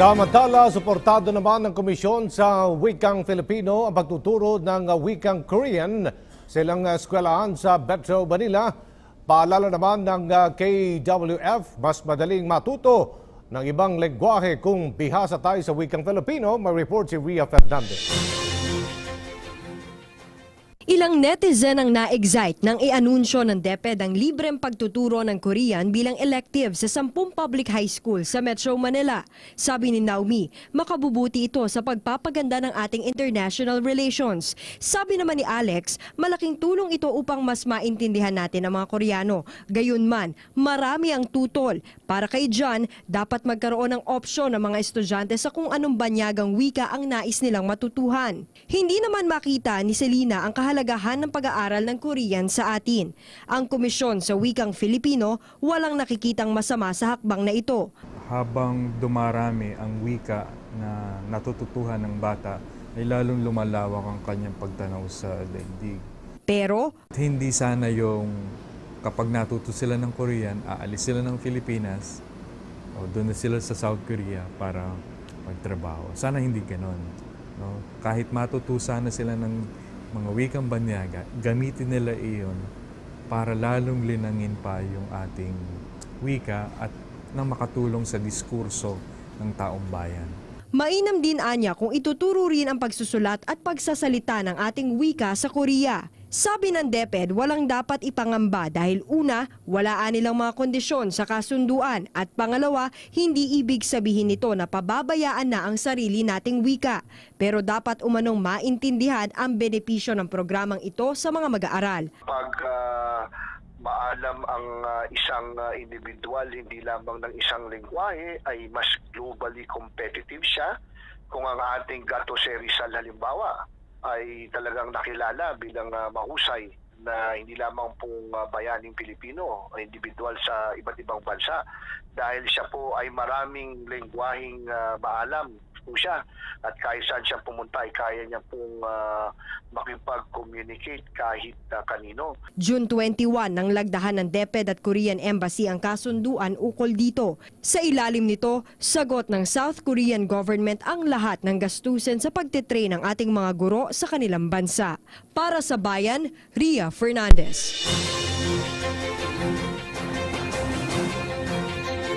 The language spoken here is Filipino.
Samantala, suportado naman ng Komisyon sa Wikang Filipino ang pagtuturo ng Wikang Korean sa ilang eskwelahan sa Metro Manila. Paalala naman ng KWF, mas madaling matuto ng ibang lengguwahe kung bihasa tayo sa Wikang Filipino. May report si Ria Fernandez. Ilang netizen ang na-excite nang i-anunsyo ng DepEd ang libreng pagtuturo ng Korean bilang elective sa 10 public high school sa Metro Manila. Sabi ni Naomi, makabubuti ito sa pagpapaganda ng ating international relations. Sabi naman ni Alex, malaking tulong ito upang mas maintindihan natin ang mga Koreano. Gayunman, marami ang tutol. Para kay John, dapat magkaroon ng opsyon ng mga estudyante sa kung anong banyagang wika ang nais nilang matutuhan. Hindi naman makita ni Selena ang kahalagahan ng pag-aaral ng Korean sa atin. Ang Komisyon sa Wikang Filipino walang nakikitang masama sa hakbang na ito. Habang dumarami ang wika na natututuhan ng bata, ay lalong lumalawak ang kanyang pagtanaw sa daigdig. Pero hindi sana yung kapag natuto sila ng Korean, aalis sila ng Pilipinas o doon na sila sa South Korea para magtrabaho. Sana hindi ganon. No? Kahit matuto sana sila ng mga wikang banyaga, gamitin nila iyon para lalong linangin pa yung ating wika at nang makatulong sa diskurso ng taong bayan. mainam din anya kung ituturo rin ang pagsusulat at pagsasalita ng ating wika sa Korea. Sabi ng DepEd, walang dapat ipangamba dahil una, walaan nilang mga kondisyon sa kasunduan at pangalawa, hindi ibig sabihin nito na pababayaan na ang sarili nating wika. Pero dapat umanong maintindihan ang benepisyo ng programang ito sa mga mag-aaral. Pag maalam ang isang individual, hindi lamang ng isang lengguwahe, ay mas globally competitive siya. Kung ang ating Gato Rizal halimbawa ay talagang nakilala bilang mahusay na hindi lamang pong bayaning Pilipino o individual sa iba't ibang bansa, dahil siya po ay maraming lengguwaheng maalam po siya at kahit saan siya pumunta ay kaya niya pong makipag-communicate kahit kanino. June 21 nang lagdahan ng DepEd at Korean Embassy ang kasunduan ukol dito. Sa ilalim nito, sagot ng South Korean government ang lahat ng gastusin sa pagtitrain ng ating mga guro sa kanilang bansa. Para sa Bayan, Ria Fernandez.